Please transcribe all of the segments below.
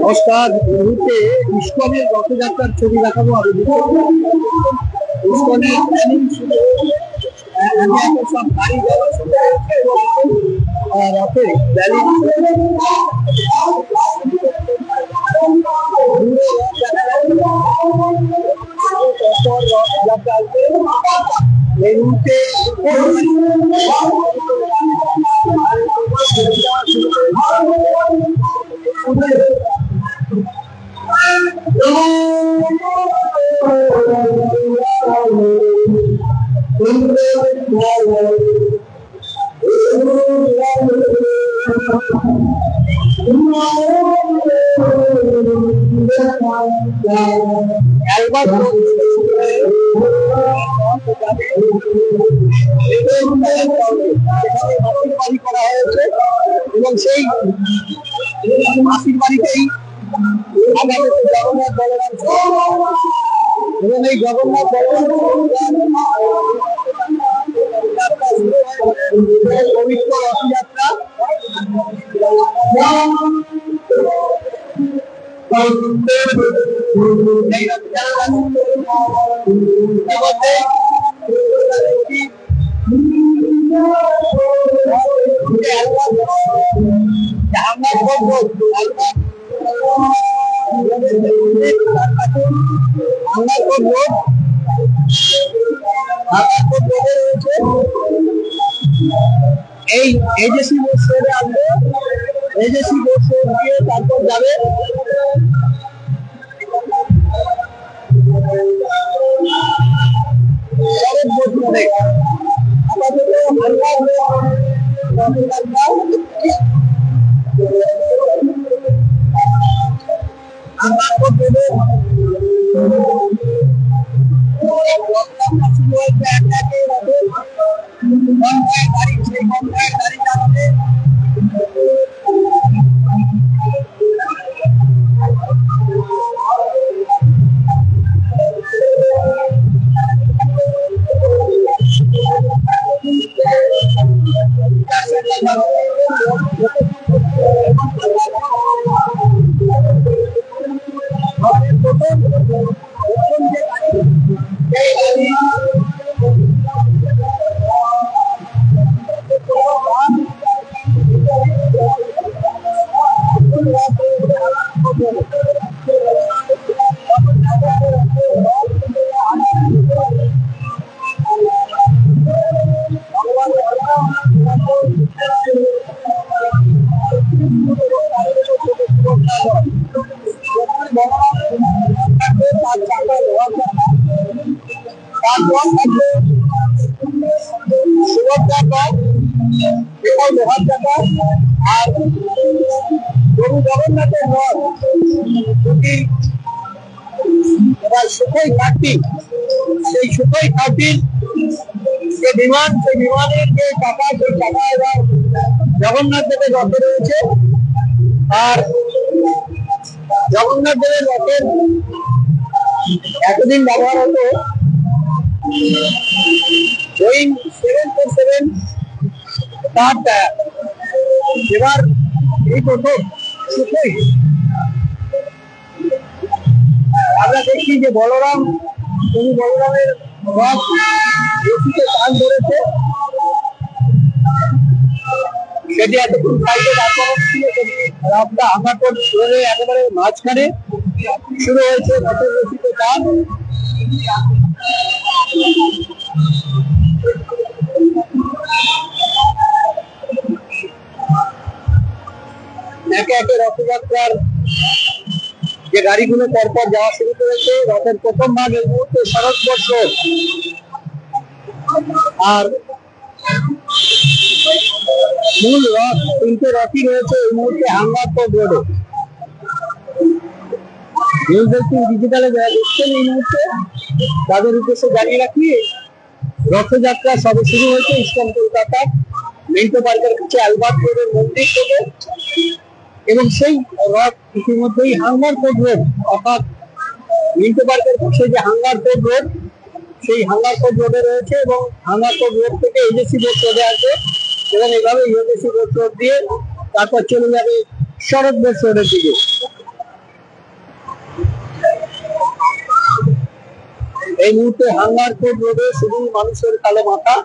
নমস্কার। মুহূর্তে ইস্কনের রথযাত্রার ছবি দেখাবো আমি। ইস্কনের প্ল্যানিং শুরু, সব গাড়ি যাওয়া শুরু হয়েছে এবং রথে প্ল্যানিং রথযাত্রা আসবে। এই মুহূর্তে এবং সেই মাসির বাড়িতেই জগন্নাথ বলরাম এবং এই জগন্নাথ পবিত্র রথযাত্রা এই এজেসি বোস রোডে আসবে। এজেসি বোস রোড দিয়ে তারপর যাবে শরৎ বোস রোডে। আর প্রভু জগন্নাথের রথ দুটি এবার সুখই কার্তিক, সেই সুখই কার্তিক যে বিমান, সেই বিমানের যে চাকা, সেই চাকা এবার জগন্নাথ দেবের রথে রয়েছে। আর জগন্নাথ দেবের রথের এতদিন ব্যবহার হতো বোয়িং 747 তার টায়ার, এবার এই প্রথম সুখই। আমরা দেখছি যে বলরাম, প্রভু বলরামের রথ রশিতে টান ধরেছে, সেটি এতক্ষণ সাইডে দাঁড়ানো ছিল, সেটি রাস্তা আঁকাটোপ ধরে একেবারে মাঝখানে শুরু হয়েছে রথের রশিতে টান। একে একে রথযাত্রার যে গাড়িগুলো পরপর যাওয়া শুরু করেছে। রথের প্রথম ভাগ এই মুহূর্তে শরৎ বোস রোড, আর মূল রথ, তিনটে রথই রয়েছে এই মুহূর্তে হাঙ্গারপুর রোডে। ডিজিটালে যারা দেখছেন এই মুহূর্তে তাদের উদ্দেশ্যে জানিয়ে রাখি, রথযাত্রা সবে শুরু হয়েছে ইস্কন কলকাতা মিন্টো পার্কের কাছে আলবার্ট রোডের মন্দির থেকে, এবং সেই রথ ইতিমধ্যেই হাঙ্গারপুর রোড, অর্থাৎ মিন্টো পার্কের পাশে যে হাঙ্গারপুর রোড, সেই হাঙ্গারপুর রোডে রয়েছে এবং হাঙ্গারপুর রোড থেকে এজেসি বোস রোডে আসবে এবং এইভাবে এজেসি বোস রোড দিয়ে তারপর চলে যাবে শরৎ বোস রোডের দিকে। এই মুহূর্তে হাঙ্গারপুর রোডে শুধু মানুষের কালো মাথা।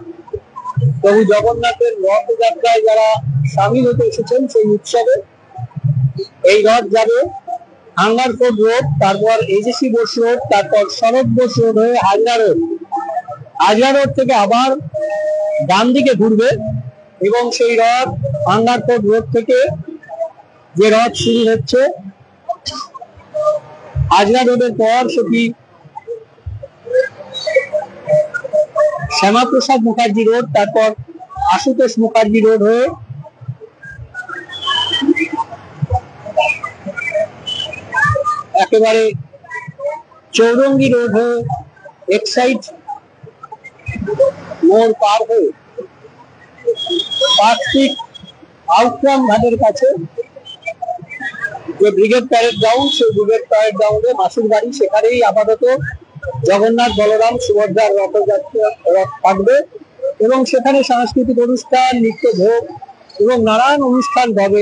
প্রভু জগন্নাথের রথযাত্রায় যারা সামিল হতে এসেছেন সেই উৎসবে, এই রথ যাবে হাঙ্গারপুর রোড, তারপর এজেসি বোস রোড, তারপর শরৎ বোস রোড হয়ে হাজরা রোড। হাজরা রোড থেকে আবার ডান দিকে ঘুরবে এবং সেই রথ হাঙ্গারপুর রোড থেকে যে রথ শুরু হচ্ছে হাজরা রোডের পর সেটি শ্যামাপ্রসাদ মুখার্জি রোড, তারপর আশুতোষ মুখার্জি রোড হয়ে একেবারে চৌরঙ্গি রোড হয়ে এক্সাইড মোড় পার হয়ে পার্ক স্ট্রিট আউটরাম ঘাটের কাছে যে ব্রিগেড প্যারেড গ্রাউন্ড, সেই ব্রিগেড প্যারেড গ্রাউন্ডে মাসির বাড়ি, সেখানেই আপাতত জগন্নাথ বলরাম সুভদ্রার রথযাত্রা রথ থাকবে এবং সেখানে সাংস্কৃতিক অনুষ্ঠান, নৃত্য ভোগ এবং নানান অনুষ্ঠান হবে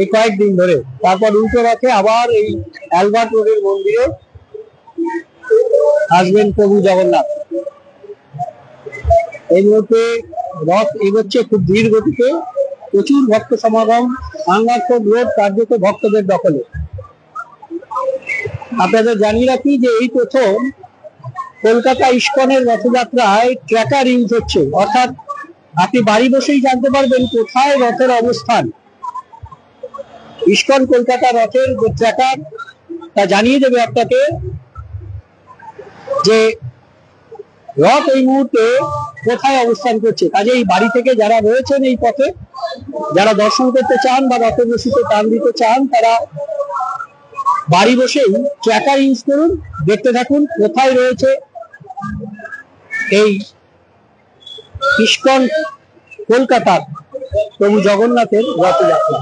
এই কয়েকদিন ধরে। তারপর উল্টো রথে আবার এই অ্যালবার্ট রোডের মন্দিরে আসবেন প্রভু জগন্নাথ। এই মুহূর্তে রথ এগোচ্ছে খুব ধীর গতিতে, প্রচুর ভক্ত সমাগম। হাঙ্গারপুর রোড কার্যত ভক্তদের দখলে। আপনাদের জানিয়ে রাখি যে এই প্রথম কলকাতা ইস্কনের রথযাত্রায় ট্র্যাকার ইউজ হচ্ছে, অর্থাৎ আপনি বাড়ি বসেই জানতে পারবেন কোথায় রথের অবস্থান। ইস্কন কলকাতা রথের যে ট্র্যাকার তা জানিয়ে দেবে আপনাকে যে রথ এই মুহূর্তে কোথায় অবস্থান করছে। কাজেই বাড়ি থেকে যারা রয়েছেন এই পথে, যারা দর্শন করতে চান বা রথে বসিতে টান দিতে চান, তারা বাড়ি বসেই ট্র্যাকার ইউজ করুন, দেখতে থাকুন কোথায় রয়েছে এই ইস্কন কলকাতার প্রভু জগন্নাথের রথযাত্রা।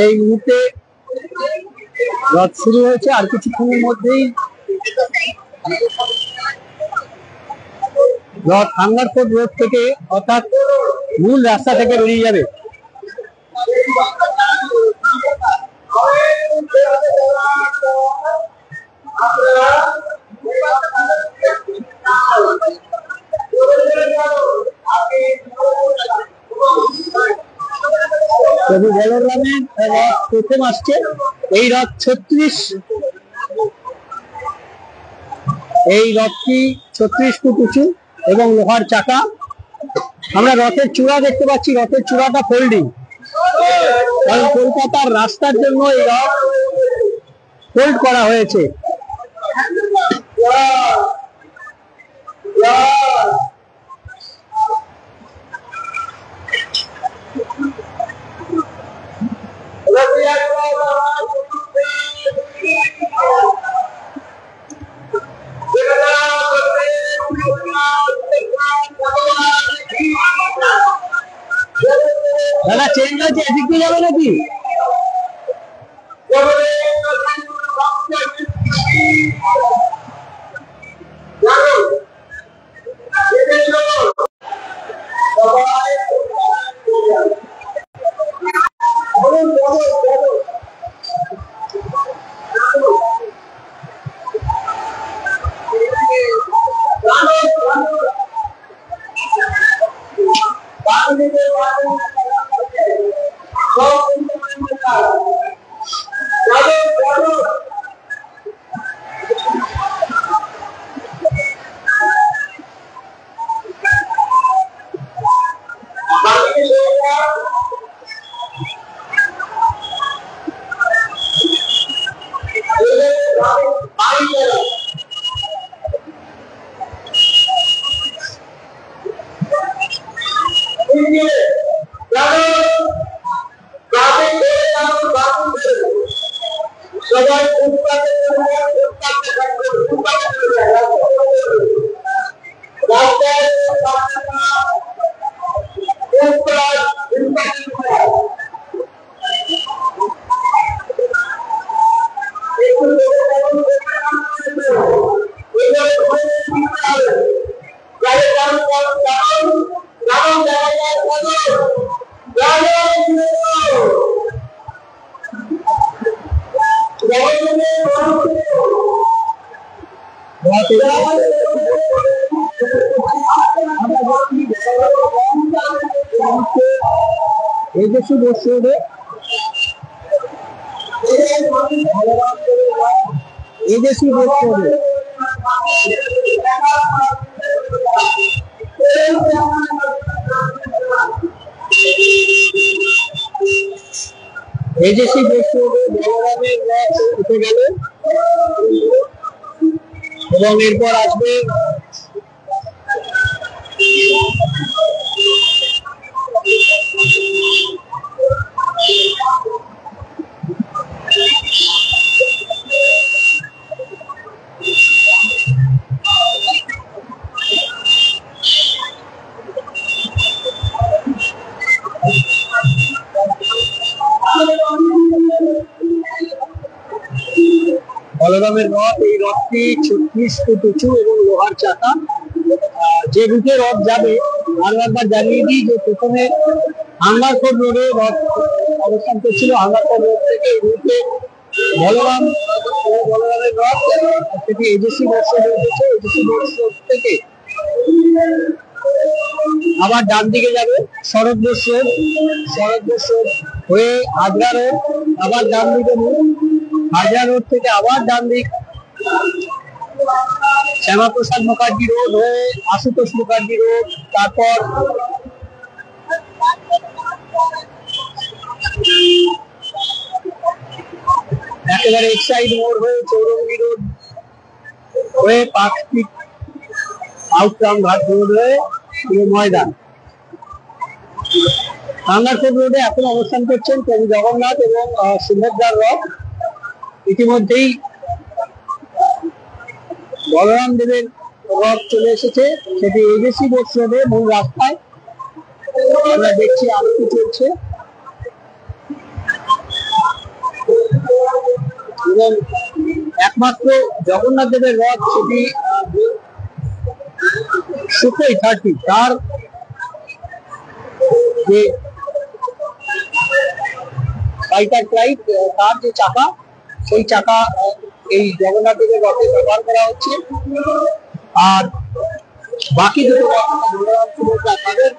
এই মুহূর্তে রথ শুরু হয়েছে, আর কিছুক্ষণের মধ্যেই রথ হাঙ্গারপুর রোড থেকে অর্থাৎ মূল রাস্তা থেকে বেরিয়ে যাবে। প্রভু বলরামের রথ প্রথম আসছে। এই রথ 36, এই রথটি 36 ফুট উঁচু এবং লোহার চাকা। আমরা রথের চূড়া দেখতে পাচ্ছি, রথের চূড়াটা ফোল্ডিং, কারণ কলকাতার রাস্তার জন্য এই রথ ফোল্ড করা হয়েছে। দাদা চেঞ্জ হয়েছে, এদিক দিয়ে যাবে নাকি? এজেসি বোস রোডে এজেসি বোস রোডে এজেসি বোস রোডে বলরামের রথ উঠে গেল এবং এরপর আসবে বলরামের রথ। এই রথটি 36 ফুট উঁচু এবং লোহার চাকা। যে রুটে রথ যাবে আরো একবার জানিয়ে দিই যে প্রথমে আঙ্গারখোল রোডে রথ অবস্থান করছিল। আঙ্গারখোল রোড থেকে এই রুটে বলরামের রথ সেটি এজেসি বোস রোডে উঠেছে। এজেসি বোস রোড থেকে আবার ডান দিকে যাবে শরৎ বোস রোড। শরৎ বোস রোড হয়ে হাজরা রোড, আবার ডান দিকে হাজরা রোড থেকে আবার ডান দিক শ্যামাপ্রসাদ মুখার্জি রোড হয়ে আশুতোষ মুখার্জি রোড, তারপর একেবারে এক সাইড মোড় হয়ে চৌরঙ্গি রোড হয়ে পার্ক স্ট্রিট আউটগ্রাম ঘাট রোড হয়ে ময়দান। আঙ্গারখোল রোডে এখন অবস্থান করছেন প্রভু জগন্নাথ এবং সুভদ্রার রথ। ইতিমধ্যেই বলরাম দেবের রথ চলে এসেছে, সেটি এজেসি বোস রোডে মূল রাস্তায়। আমরা দেখছি আরতি চলছে এবং একমাত্র জগন্নাথ দেবের রথ সেটি সুখই 30 তার যে তার যে চাকা, সেই চাকা এই জগন্নাথ দেবের রথে ব্যবহার করা হচ্ছে। আর বাকি দুটো রথ তাদের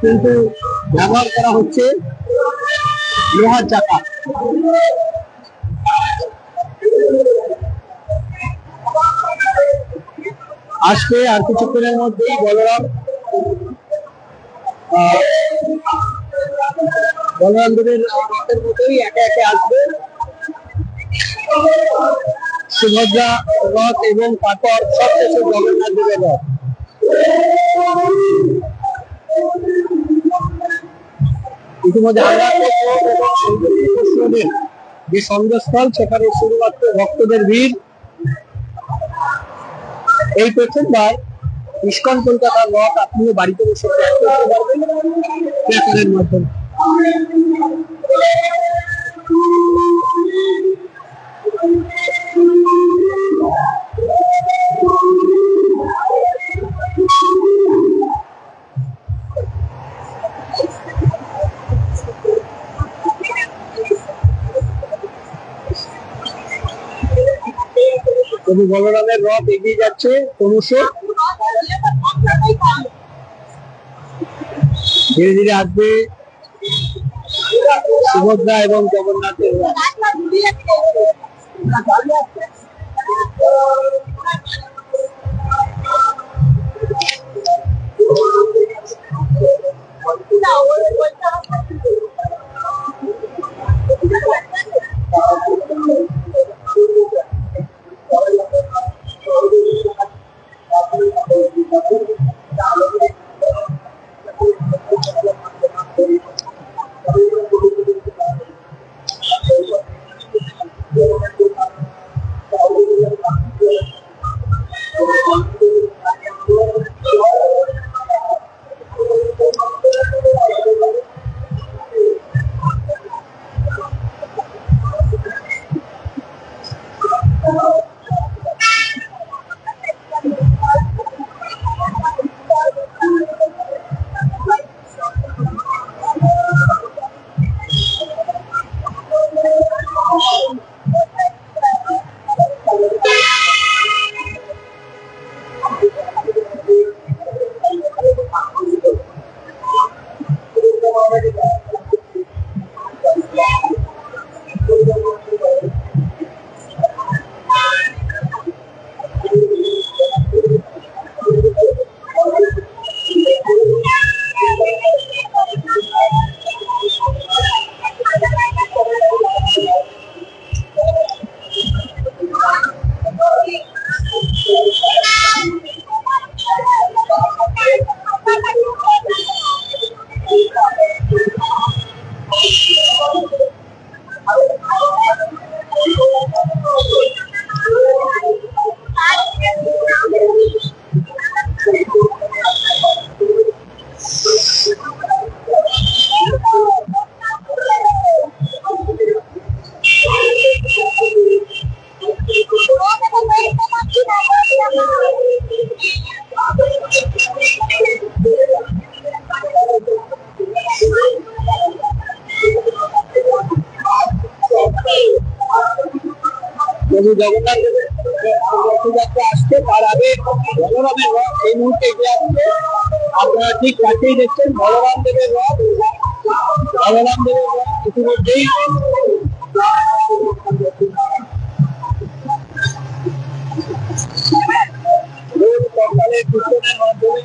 কিন্তু ব্যবহার করা হচ্ছে লোহার চাকা। আসবে আর কিছুক্ষণের মধ্যেই বলরাম দেবের রথের মতোই একে একে আসবে সুভদ্রা রথ এবং তারপর সবশেষে জগন্নাথ দেবের রথ। ইতিমধ্যে যে সন্ধ্যস্থল সেখানে শুধুমাত্র ভক্তদের ভিড়। এই প্রথমবার ইস্কন কলকাতার রথ আপনিও বাড়িতে বসে করতে পারবেন প্ল্যাকার্ডের মাধ্যমে। প্রভু বলরামের রথ এগিয়ে যাচ্ছে ক্রমশ, ধীরে ধীরে আসবে সুভদ্রা এবং জগন্নাথের রথ। প্রভু জগন্নাথ দেবের রথযাত্রা আসছে, তার আগে বলরামের রথ এই মুহূর্তে এগিয়ে আসছে। আপনারা ঠিক কাছেই দেখছেন বলরাম দেবের রথ। বলরাম দেবের রথ ইতিমধ্যেই সরকারের কীর্তনের মাধ্যমে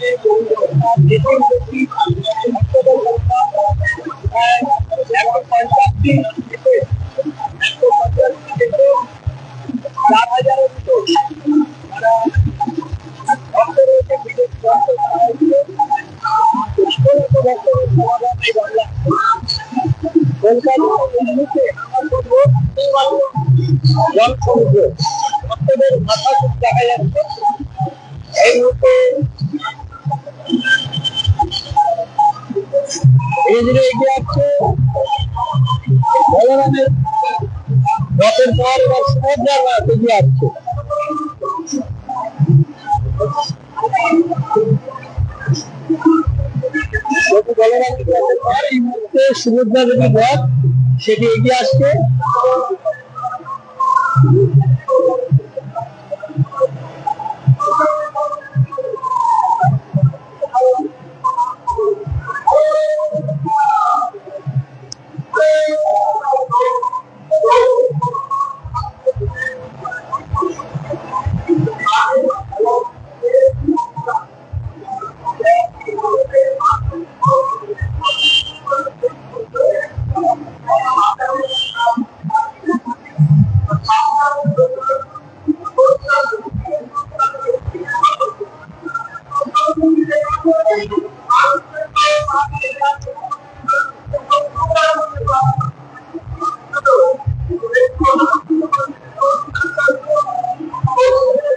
জল সমুদ্র ভক্তদের মাথা দেখা যাচ্ছে এই মুহূর্তে। ধীরে ধীরে এগিয়ে আসছে বলরামের রথের পর এবার সুভদ্রার রথ এগিয়ে আসছে। বলরামের রথের পর এই মুহূর্তে সুভদ্রা দেবীর রথ সেটি এগিয়ে আসছে।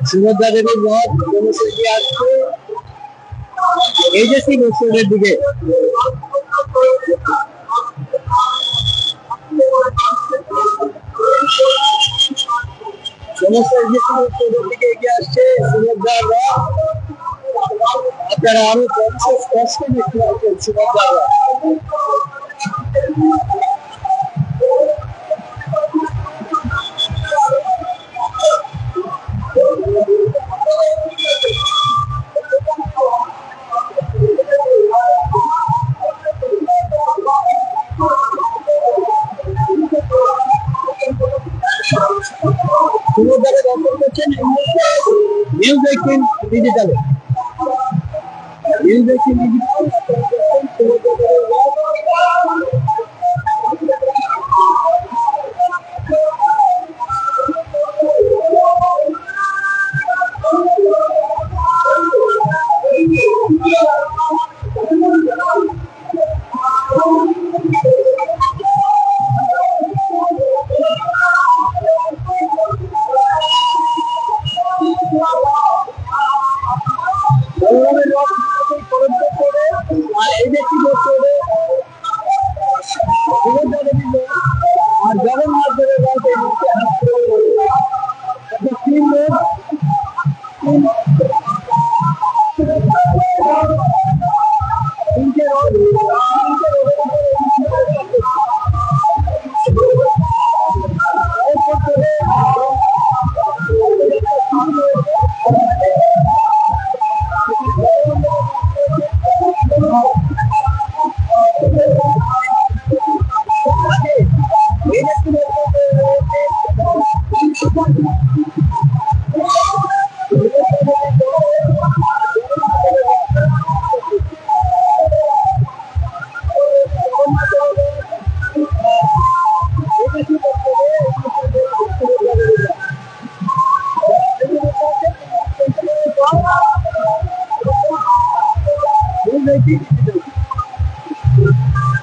সুভদ্রা দেবীর রথ ক্রমশ এগিয়ে আসছে এজেসি বছরের দিকে। সমস্ত এজেসি বছরের দিকে এগিয়ে আসছে সুভদ্রার রথ। আপনারা আরো স্পষ্ট দেখতে পাচ্ছেন সুভদ্রার রথ। সুভদ্রাকে দর্শন করছেন নিউজ 18 ডিজিটালে। নিউজ 18 ডিজিটাল আর জগন্নাথ দেবের রথ এই মুহূর্তে তিন লোক তিনটে রথ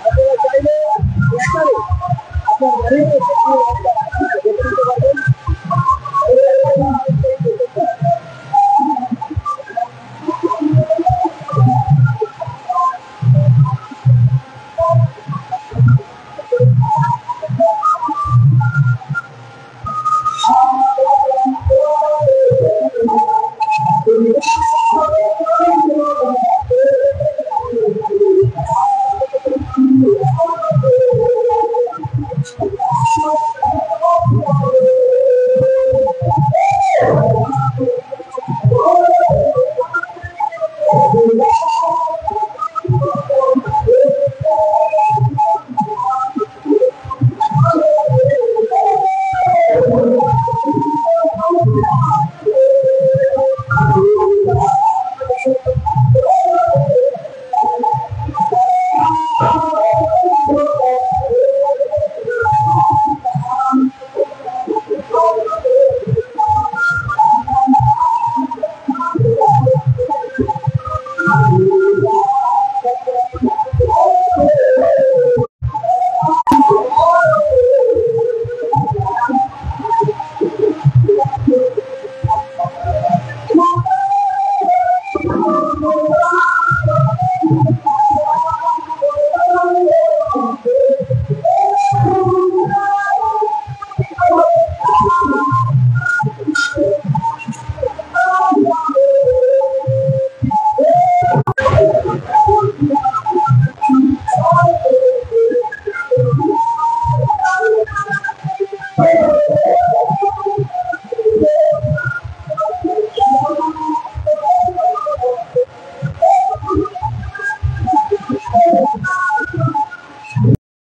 আপনারা চাইলে আপনার